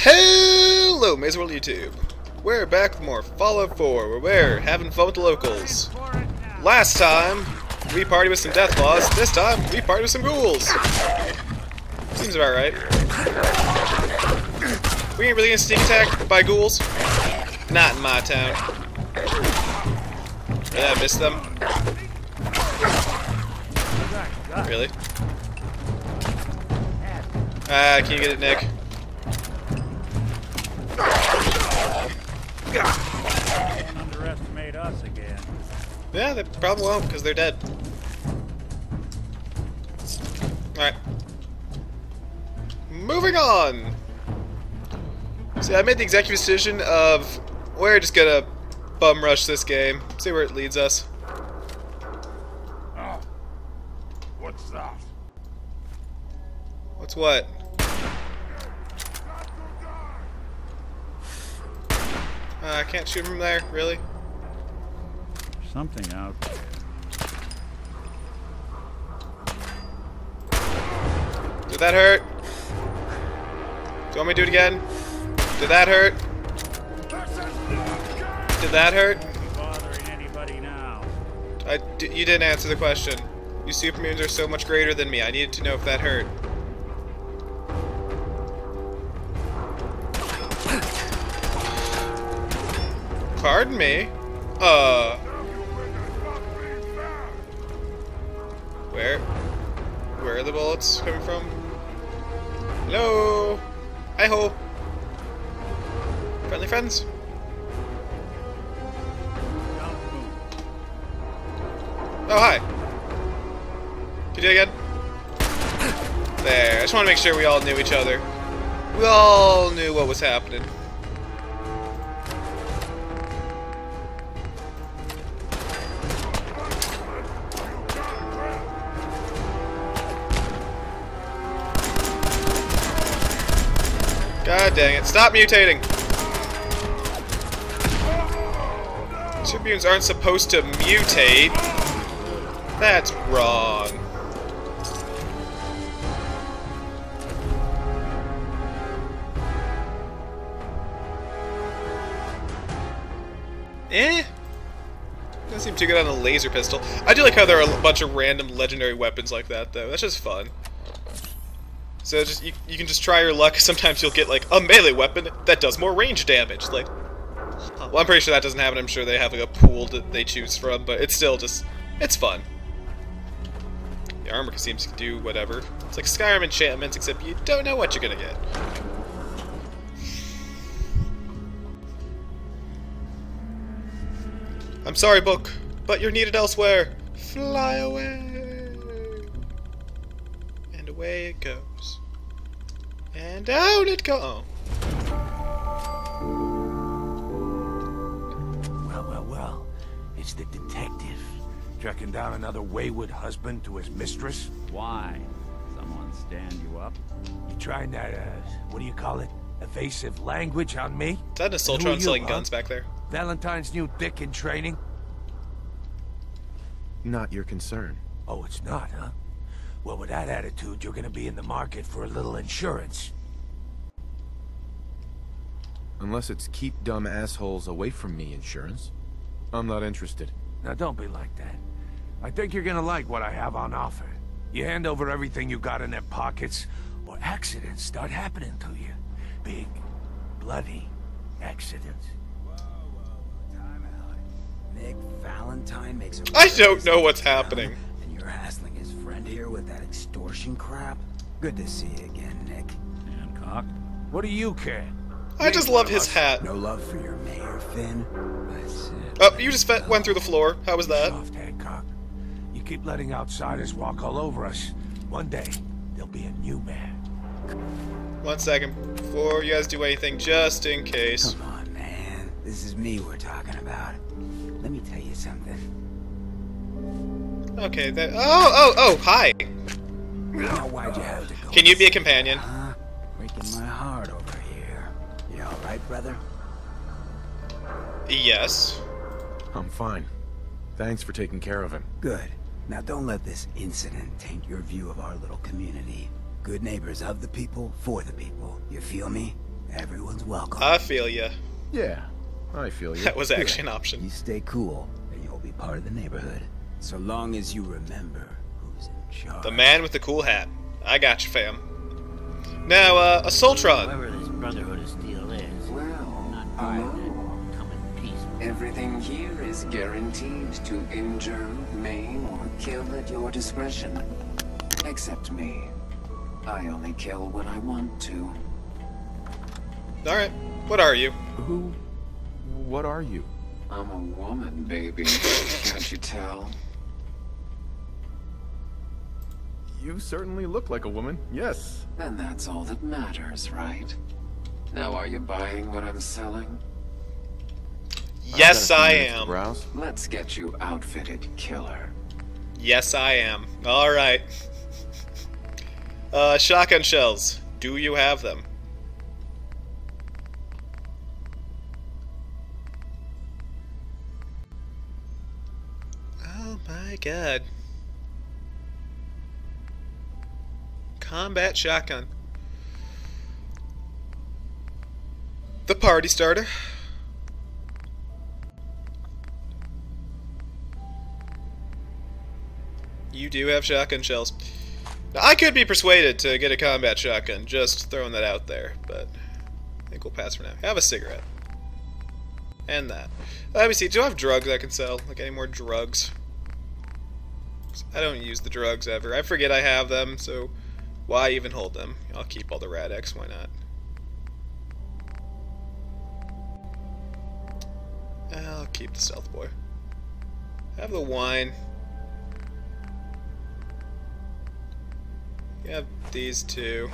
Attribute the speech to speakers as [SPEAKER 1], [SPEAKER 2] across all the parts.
[SPEAKER 1] Hello, Maze World YouTube. We're back with more Fallout 4, where we're having fun with the locals. Last time, we partied with some Deathclaws. This time, we partied with some ghouls. Seems about right. We ain't really gonna sneak attack by ghouls. Not in my town. Did I miss them? Really? Can you get it, Nick?
[SPEAKER 2] Don't underestimate us again.
[SPEAKER 1] Yeah, they probably won't, because they're dead. Alright. Moving on! See, I made the executive decision of we're just gonna bum rush this game, see where it leads us.
[SPEAKER 2] Oh, what's that?
[SPEAKER 1] What's what? I can't shoot from there, really?
[SPEAKER 2] There's something out there.
[SPEAKER 1] Did that hurt? Do you want me to do it again? Did that hurt? Did that hurt?
[SPEAKER 2] Bothering anybody now?
[SPEAKER 1] You didn't answer the question. You supermutants are so much greater than me. I needed to know if that hurt. Pardon me? Where are the bullets coming from? Hello? Hi-ho. Friendly friends? Oh, hi. Can you do it again? There. I just want to make sure we all knew each other. We all knew what was happening. God dang it. Stop mutating! Supermutants aren't supposed to mutate. That's wrong. Doesn't seem too good on a laser pistol. I do like how there are a bunch of random legendary weapons like that, though. That's just fun. So just you can just try your luck. Sometimes you'll get like a melee weapon that does more range damage. Like, well, I'm pretty sure that doesn't happen. I'm sure they have like a pool that they choose from, but it's still just it's fun. The armor seems to do whatever. It's like Skyrim enchantments, except you don't know what you're gonna get. I'm sorry, book, but you're needed elsewhere. Fly away. And away it goes. And down it goes.
[SPEAKER 3] Well. It's the detective. Tracking down another wayward husband to his mistress?
[SPEAKER 2] Why? Someone stand you up?
[SPEAKER 3] You trying that, what do you call it? Evasive language on me?
[SPEAKER 1] Is that an Assaultron selling guns back there?
[SPEAKER 3] Valentine's new dick in training?
[SPEAKER 4] Not your concern.
[SPEAKER 3] Oh, it's not, huh? Well, with that attitude, you're gonna be in the market for a little insurance.
[SPEAKER 4] Unless it's keep dumb assholes away from me insurance. I'm not interested.
[SPEAKER 3] Now, don't be like that. I think you're gonna like what I have on offer. You hand over everything you got in their pockets, or accidents start happening to you. Big, bloody accidents.
[SPEAKER 5] Time out. Nick Valentine makes a
[SPEAKER 1] I don't know what's happening.
[SPEAKER 5] And you're hassling his friend here with that extortion crap? Good to see you again, Nick.
[SPEAKER 2] Hancock?
[SPEAKER 3] What do you care?
[SPEAKER 1] I just love his hat.
[SPEAKER 5] No love for your mayor, Finn? That's it.
[SPEAKER 1] Oh, you just went through the floor. How was that?
[SPEAKER 3] Soft, Hancock. You keep letting outsiders walk all over us. One day, there'll be a new man.
[SPEAKER 1] 1 second. Before you guys do anything, just in case.
[SPEAKER 5] Come on, man. This is me we're talking about. Let me tell you something.
[SPEAKER 1] Okay, that. Oh, hi.
[SPEAKER 5] Now, why'd you have to go?
[SPEAKER 1] Can you be a companion?
[SPEAKER 5] Huh? Breaking my heart over here. You alright, brother?
[SPEAKER 1] Yes.
[SPEAKER 4] I'm fine. Thanks for taking care of him.
[SPEAKER 5] Good. Now don't let this incident taint your view of our little community. Good neighbors of the people, for the people. You feel me? Everyone's welcome.
[SPEAKER 1] I feel ya.
[SPEAKER 4] Yeah, I feel you.
[SPEAKER 1] That was actually an option.
[SPEAKER 5] You stay cool, and you'll be part of the neighborhood. So long as you remember who's in charge.
[SPEAKER 1] The man with the cool hat. I got you, fam. Now, Assaultron.
[SPEAKER 6] Whoever this Brotherhood of Steel is,
[SPEAKER 7] Well,
[SPEAKER 6] not buying that. Come in peace.
[SPEAKER 7] everything here is guaranteed to injure, maim, or kill at your discretion. Except me. I only kill what I want to.
[SPEAKER 1] Alright. What are you?
[SPEAKER 4] What are you?
[SPEAKER 7] I'm a woman, baby. Can't you tell?
[SPEAKER 4] You certainly look like a woman, yes.
[SPEAKER 7] And that's all that matters, right? Now are you buying what I'm selling?
[SPEAKER 1] Yes, I
[SPEAKER 4] I've got a few minutes to
[SPEAKER 1] am.
[SPEAKER 4] browse.
[SPEAKER 7] Let's get you outfitted, killer.
[SPEAKER 1] Yes, I am. Alright. Shotgun shells. Do you have them? Oh my god. Combat shotgun. The party starter. You do have shotgun shells. Now, I could be persuaded to get a combat shotgun, just throwing that out there, but I think we'll pass for now. Have a cigarette. And that. Let me see, do I have drugs I can sell? Like, any more drugs? I don't use the drugs ever. I forget I have them, so why even hold them? I'll keep all the Rad-X, why not? I'll keep the Stealth Boy. Have the wine. Yeah, these two.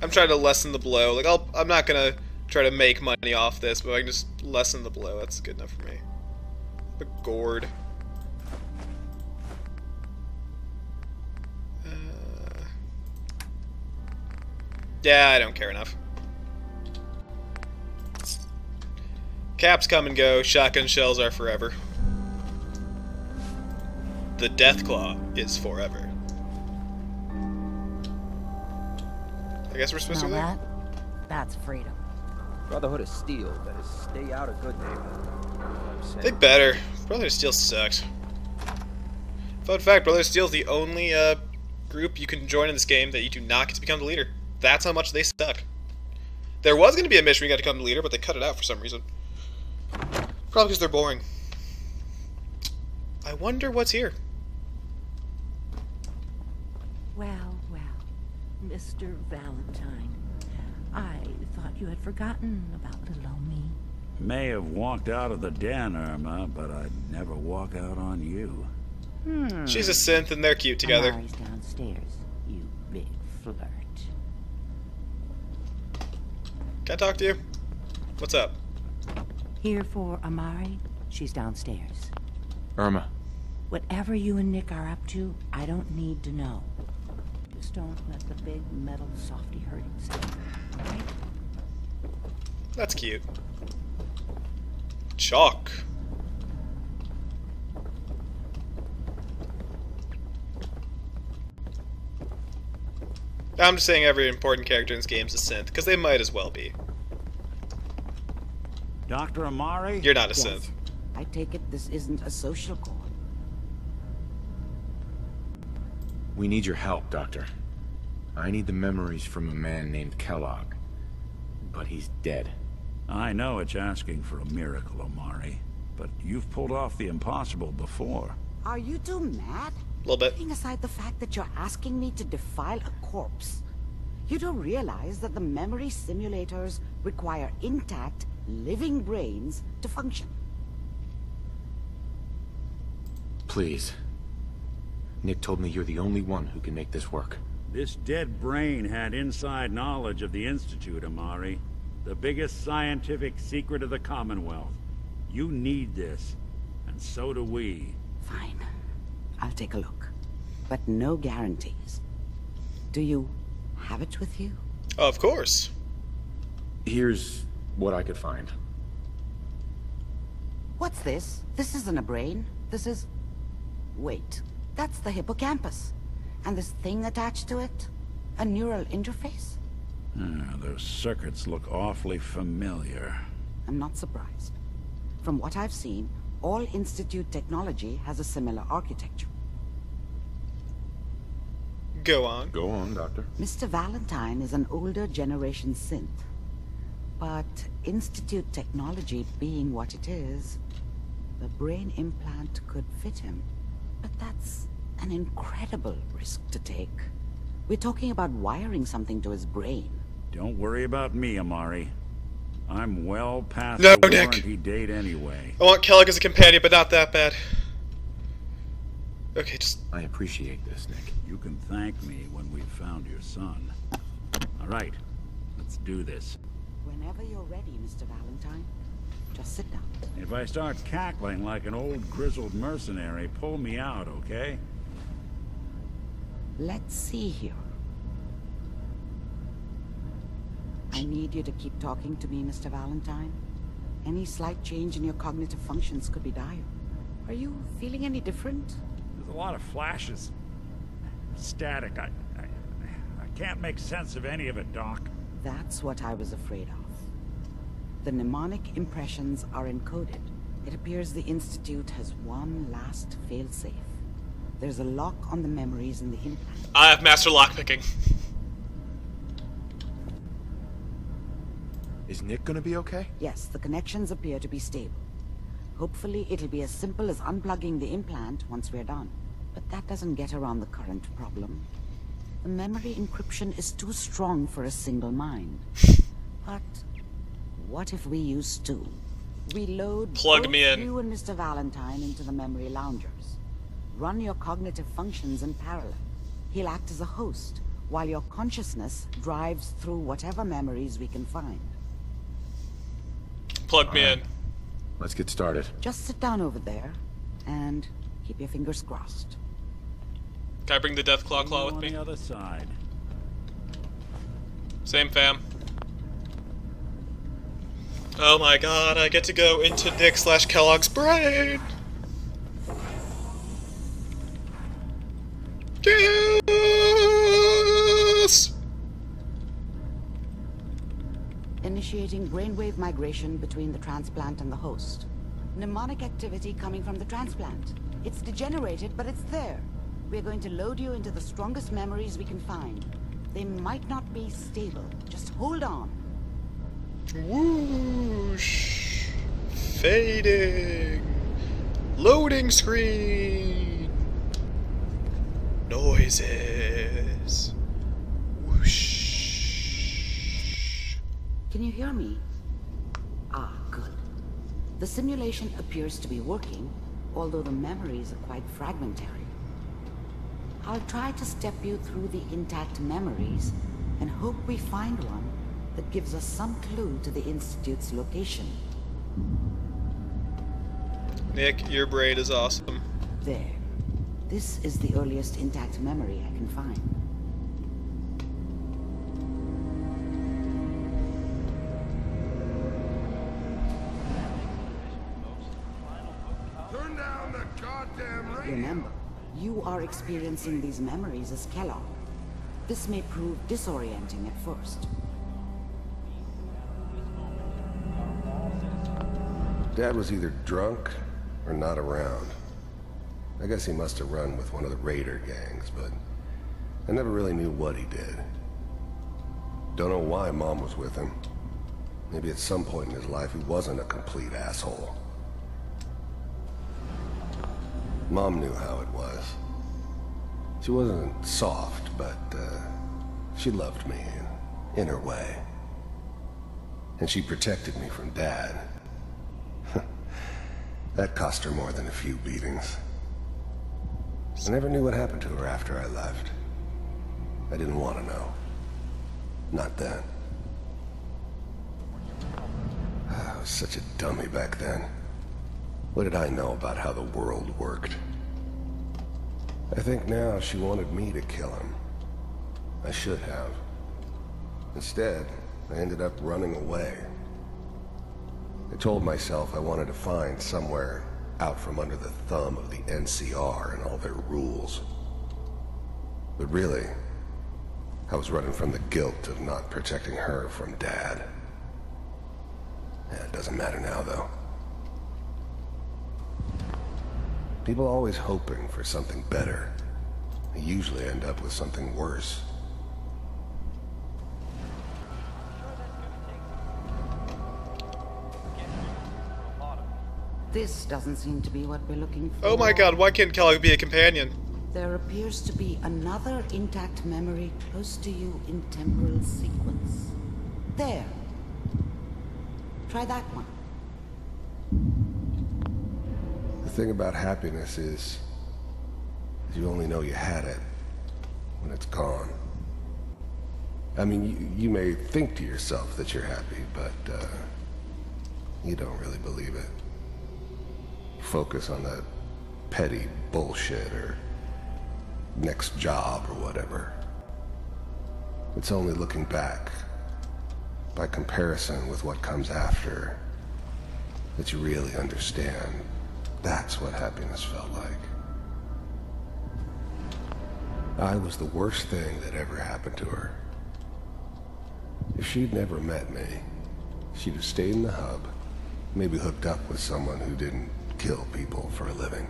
[SPEAKER 1] I'm trying to lessen the blow. Like, I'm not gonna try to make money off this, but I can just lessen the blow. That's good enough for me. The gourd. Yeah, I don't care enough. Caps come and go. Shotgun shells are forever. The Deathclaw is forever. I guess we're supposed to
[SPEAKER 8] Now
[SPEAKER 1] leave.
[SPEAKER 8] that's freedom.
[SPEAKER 9] Brotherhood of Steel better stay out of good neighborhood.
[SPEAKER 1] They better. Brotherhood of Steel sucks. Fun fact, Brotherhood of Steel is the only group you can join in this game that you do not get to become the leader. That's how much they suck. There was going to be a mission where you got to become the leader, but they cut it out for some reason. Probably because they're boring. I wonder what's here.
[SPEAKER 8] Well, Mr. Valentine, I thought you had forgotten about little old me.
[SPEAKER 2] May have walked out of the den, Irma, but I'd never walk out on you.
[SPEAKER 1] She's a synth and they're cute together.
[SPEAKER 8] Amari's downstairs, you big flirt.
[SPEAKER 1] Can I talk to you? What's up?
[SPEAKER 8] Here for Amari, she's downstairs.
[SPEAKER 4] Irma,
[SPEAKER 8] Whatever you and Nick are up to, I don't need to know. Just don't let the big metal softy hurt himself, all right?
[SPEAKER 1] That's cute. Chalk. I'm just saying every important character in this game is a synth, because they might as well be.
[SPEAKER 2] Dr. Amari?
[SPEAKER 1] You're not a
[SPEAKER 8] Yes.
[SPEAKER 1] synth.
[SPEAKER 8] I take it this isn't a social call.
[SPEAKER 4] we need your help, Doctor. I need the memories from a man named Kellogg. But he's dead.
[SPEAKER 2] I know it's asking for a miracle, Amari, but you've pulled off the impossible before.
[SPEAKER 10] Are you two mad?
[SPEAKER 1] A little bit.
[SPEAKER 10] Putting aside the fact that you're asking me to defile a corpse, you don't realize that the memory simulators require intact, living brains to function.
[SPEAKER 4] Please. Nick told me you're the only one who can make this work.
[SPEAKER 2] This dead brain had inside knowledge of the Institute, Amari. The biggest scientific secret of the Commonwealth. You need this, and so do we.
[SPEAKER 10] Fine. I'll take a look. But no guarantees. Do you have it with you?
[SPEAKER 1] Of course.
[SPEAKER 4] Here's what I could find.
[SPEAKER 10] What's this? This isn't a brain. This is... Wait. That's the hippocampus. And this thing attached to it? A neural interface?
[SPEAKER 2] Those circuits look awfully familiar.
[SPEAKER 10] I'm not surprised. From what I've seen, all Institute technology has a similar architecture.
[SPEAKER 1] Go on.
[SPEAKER 4] Go on, Doctor.
[SPEAKER 10] Mr. Valentine is an older generation synth. But Institute technology being what it is, the brain implant could fit him. But that's an incredible risk to take. We're talking about wiring something to his brain.
[SPEAKER 2] Don't worry about me, Amari. I'm well past
[SPEAKER 1] No,
[SPEAKER 2] the
[SPEAKER 1] Nick.
[SPEAKER 2] warranty date anyway.
[SPEAKER 1] I want Kellogg as a companion, but not that bad. Okay, just...
[SPEAKER 4] I appreciate this, Nick.
[SPEAKER 2] You can thank me when we've found your son. All right, let's do this.
[SPEAKER 10] Whenever you're ready, Mr. Valentine, just sit down.
[SPEAKER 2] If I start cackling like an old grizzled mercenary, pull me out, okay?
[SPEAKER 10] Let's see here. I need you to keep talking to me, Mr. Valentine. Any slight change in your cognitive functions could be dire. Are you feeling any different?
[SPEAKER 2] There's a lot of flashes. Static. I can't make sense of any of it, Doc.
[SPEAKER 10] That's what I was afraid of. The mnemonic impressions are encoded. It appears the Institute has one last failsafe. There's a lock on the memories in the implant.
[SPEAKER 1] I have master lockpicking.
[SPEAKER 4] Is Nick gonna be okay?
[SPEAKER 10] Yes, the connections appear to be stable. Hopefully it'll be as simple as unplugging the implant once we're done. But that doesn't get around the current problem. The memory encryption is too strong for a single mind. But what if we use two? We load
[SPEAKER 1] Plug
[SPEAKER 10] both
[SPEAKER 1] me in.
[SPEAKER 10] you and Mr. Valentine into the memory loungers. Run your cognitive functions in parallel. He'll act as a host, while your consciousness drives through whatever memories we can find.
[SPEAKER 1] Plug me in.
[SPEAKER 4] Let's get started.
[SPEAKER 10] Just sit down over there, and keep your fingers crossed.
[SPEAKER 1] Can I bring the Deathclaw claw with
[SPEAKER 2] On
[SPEAKER 1] me?
[SPEAKER 2] the other side.
[SPEAKER 1] Same fam. Oh my god, I get to go into Nick/Kellogg's brain! Yes!
[SPEAKER 10] Initiating brainwave migration between the transplant and the host. Mnemonic activity coming from the transplant. It's degenerated, but it's there. We're going to load you into the strongest memories we can find. They might not be stable. Just hold on.
[SPEAKER 1] Whoosh! Fading! Loading screen! Noises! Whoosh!
[SPEAKER 10] Can you hear me? Ah, good. The simulation appears to be working, although the memories are quite fragmentary. I'll try to step you through the intact memories and hope we find one that gives us some clue to the Institute's location.
[SPEAKER 1] Nick, your brain is awesome.
[SPEAKER 10] There. This is the earliest intact memory I can find.
[SPEAKER 3] Turn down the goddamn radio.
[SPEAKER 10] Remember, you are experiencing these memories as Kellogg. This may prove disorienting at first.
[SPEAKER 11] Dad was either drunk or not around. I guess he must have run with one of the raider gangs, but I never really knew what he did. Don't know why Mom was with him. Maybe at some point in his life he wasn't a complete asshole. Mom knew how it was. She wasn't soft, but she loved me in her way. And she protected me from Dad. That cost her more than a few beatings. I never knew what happened to her after I left. I didn't want to know. Not then. I was such a dummy back then. What did I know about how the world worked? I think now she wanted me to kill him. I should have. Instead, I ended up running away. I told myself I wanted to find somewhere out from under the thumb of the NCR and all their rules. But really, I was running from the guilt of not protecting her from Dad. Yeah, it doesn't matter now, though. People are always hoping for something better. They usually end up with something worse.
[SPEAKER 10] This doesn't seem to be what we're looking for.
[SPEAKER 1] Oh my god, why can't Kellogg be a companion?
[SPEAKER 10] There appears to be another intact memory close to you in temporal sequence. There. Try that one.
[SPEAKER 11] The thing about happiness is you only know you had it when it's gone. I mean, you may think to yourself that you're happy, but you don't really believe it. You focus on that petty bullshit or next job or whatever. It's only looking back, by comparison with what comes after, that you really understand. That's what happiness felt like. I was the worst thing that ever happened to her. If she'd never met me, she'd have stayed in the hub, maybe hooked up with someone who didn't kill people for a living.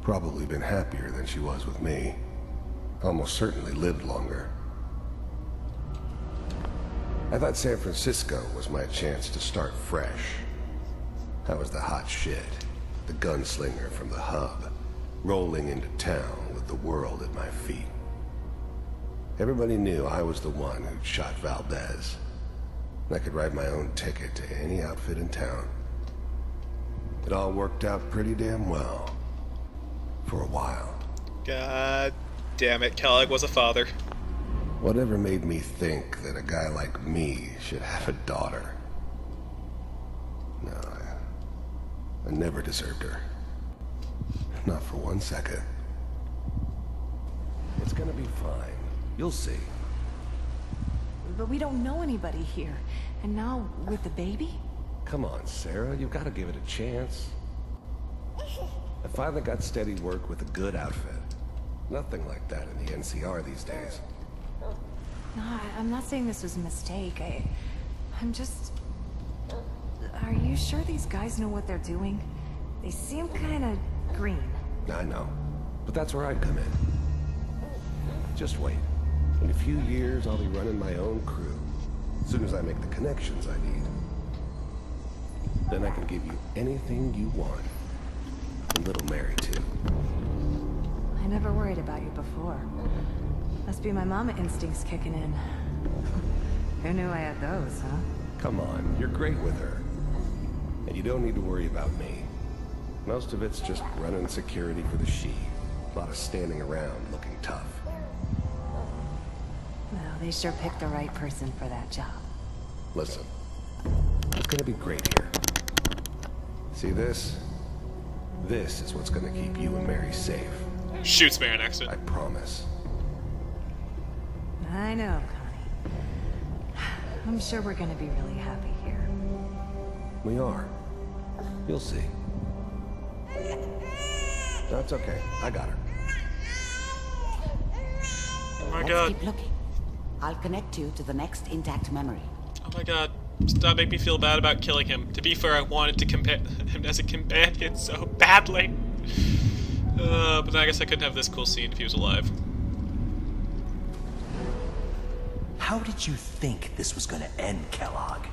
[SPEAKER 11] Probably been happier than she was with me. Almost certainly lived longer. I thought San Francisco was my chance to start fresh. I was the hot shit, the gunslinger from the hub, rolling into town with the world at my feet. Everybody knew I was the one who'd shot Valdez. I could write my own ticket to any outfit in town. It all worked out pretty damn well. For a while.
[SPEAKER 1] God damn it, Kellogg was a father.
[SPEAKER 11] Whatever made me think that a guy like me should have a daughter? No, I never deserved her. Not for 1 second. It's gonna be fine. You'll see.
[SPEAKER 12] But we don't know anybody here. And now, with the baby?
[SPEAKER 11] Come on, Sarah. You've got to give it a chance. I finally got steady work with a good outfit. Nothing like that in the NCR these days.
[SPEAKER 12] No, I'm not saying this was a mistake. I'm just... Are you sure these guys know what they're doing? They seem kind of green.
[SPEAKER 11] I know. But that's where I'd come in. Just wait. In a few years, I'll be running my own crew. As soon as I make the connections I need. Then I can give you anything you want. And little Mary, too.
[SPEAKER 12] I never worried about you before. Must be my mama instincts kicking in. Who knew I had those, huh?
[SPEAKER 11] Come on, you're great with her. And you don't need to worry about me. Most of it's just running security for the she. A lot of standing around looking tough.
[SPEAKER 12] Well, they sure picked the right person for that job.
[SPEAKER 11] Listen, it's gonna be great here. See this? This is what's gonna keep you and Mary safe.
[SPEAKER 1] Shoots Mary next to it.
[SPEAKER 11] I promise.
[SPEAKER 12] I know, Connie. I'm sure we're gonna be really happy here.
[SPEAKER 11] We are. You'll see. That's okay. I got her.
[SPEAKER 1] Oh my
[SPEAKER 10] Let's
[SPEAKER 1] god.
[SPEAKER 10] keep looking. I'll connect you to the next intact memory.
[SPEAKER 1] Oh my god. Stop making me feel bad about killing him. To be fair, I wanted to compare him as a companion so badly. But then I guess I couldn't have this cool scene if he was alive.
[SPEAKER 13] How did you think this was gonna end, Kellogg?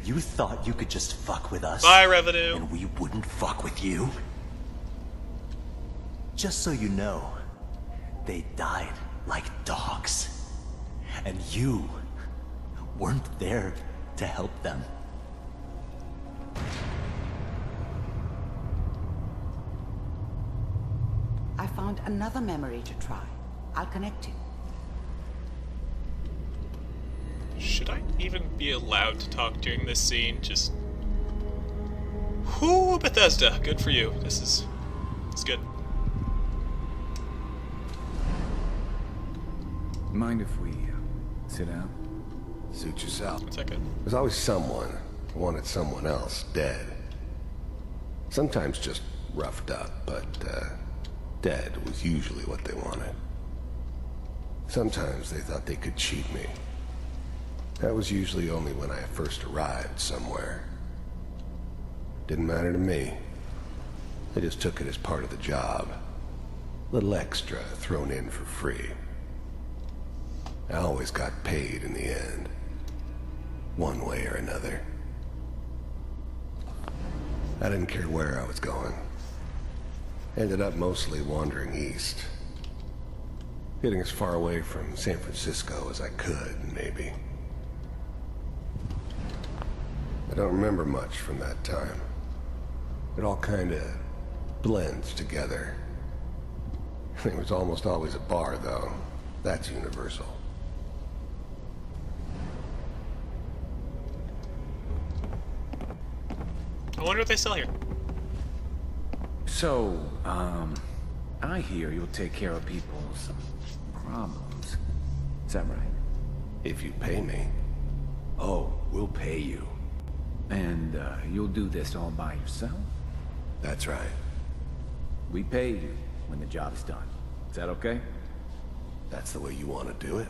[SPEAKER 13] You thought you could just fuck with us?
[SPEAKER 1] Bye, Revenue.
[SPEAKER 13] And we wouldn't fuck with you? Just so you know, they died like dogs. And you weren't there to help them.
[SPEAKER 10] I found another memory to try. I'll connect you.
[SPEAKER 1] Should I even be allowed to talk during this scene? Just... Whoo, Bethesda. Good for you. It's good.
[SPEAKER 5] Mind if we sit down?
[SPEAKER 11] Suit yourself.
[SPEAKER 1] 1 second.
[SPEAKER 11] There's always someone who wanted someone else dead. Sometimes just roughed up, but Dead was usually what they wanted. Sometimes they thought they could cheat me. That was usually only when I first arrived somewhere. Didn't matter to me. I just took it as part of the job. Little extra thrown in for free. I always got paid in the end. One way or another. I didn't care where I was going. Ended up mostly wandering east. Getting as far away from San Francisco as I could, maybe. I don't remember much from that time. It all kinda blends together. There was almost always a bar, though. That's universal.
[SPEAKER 1] I wonder what they sell here.
[SPEAKER 4] So, I hear you'll take care of people's problems. Is that right?
[SPEAKER 11] If you pay me.
[SPEAKER 4] Oh, we'll pay you. And, you'll do this all by yourself?
[SPEAKER 11] That's right.
[SPEAKER 4] We pay you when the job's done. Is that okay?
[SPEAKER 11] That's the way you want to do it?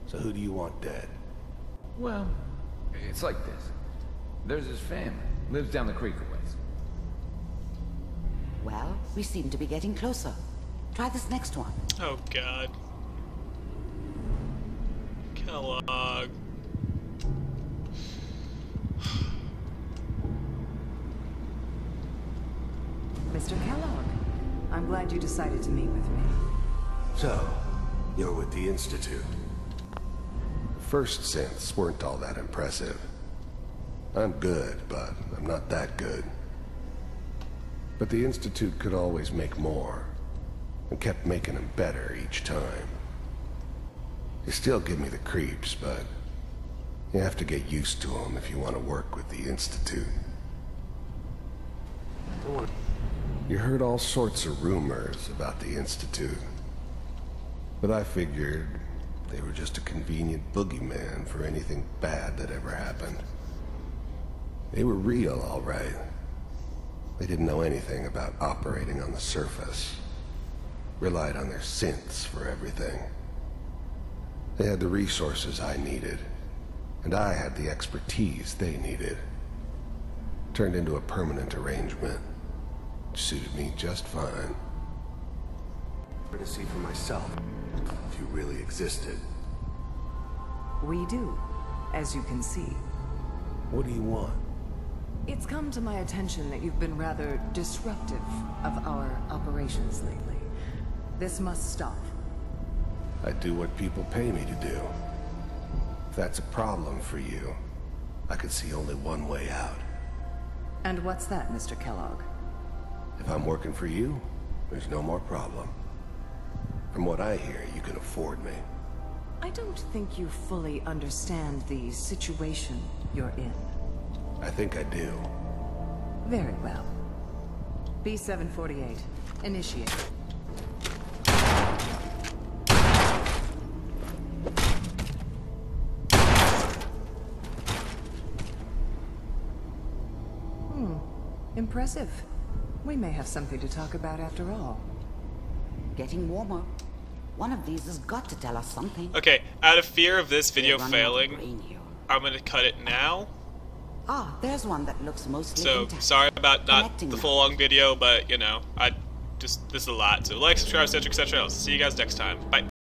[SPEAKER 11] So who do you want dead?
[SPEAKER 14] Well, it's like this. There's his family. Lives down the creek a ways.
[SPEAKER 10] Well, we seem to be getting closer. Try this next one.
[SPEAKER 1] Oh, God. Kellogg.
[SPEAKER 15] Mr. Kellogg, I'm glad you decided to meet with me.
[SPEAKER 11] So, you're with the Institute. First synths weren't all that impressive. I'm good, but I'm not that good. But the Institute could always make more, and kept making them better each time. They still give me the creeps, but you have to get used to them if you want to work with the Institute. You heard all sorts of rumors about the Institute, but I figured they were just a convenient boogeyman for anything bad that ever happened. They were real, all right. They didn't know anything about operating on the surface. Relied on their synths for everything. They had the resources I needed, and I had the expertise they needed. Turned into a permanent arrangement. Suited me just fine. To see for myself, if you really existed.
[SPEAKER 15] We do, as you can see.
[SPEAKER 11] What do you want?
[SPEAKER 15] It's come to my attention that you've been rather disruptive of our operations lately. This must stop.
[SPEAKER 11] I do what people pay me to do. If that's a problem for you, I could see only one way out.
[SPEAKER 15] And what's that, Mr. Kellogg?
[SPEAKER 11] If I'm working for you, there's no more problem. From what I hear, you can afford me.
[SPEAKER 15] I don't think you fully understand the situation you're in.
[SPEAKER 11] I think I do.
[SPEAKER 15] Very well. B-748, initiate. Impressive. We may have something to talk about after all.
[SPEAKER 10] Getting warmer. One of these has got to tell us something.
[SPEAKER 1] Okay, out of fear of this video failing, I'm gonna cut it now.
[SPEAKER 10] Ah, there's one that looks mostly
[SPEAKER 1] So,
[SPEAKER 10] intact.
[SPEAKER 1] sorry about not
[SPEAKER 10] Connecting
[SPEAKER 1] the
[SPEAKER 10] now.
[SPEAKER 1] full long video, but, you know, this is a lot. So, like, subscribe, etc., etc. I'll see you guys next time. Bye.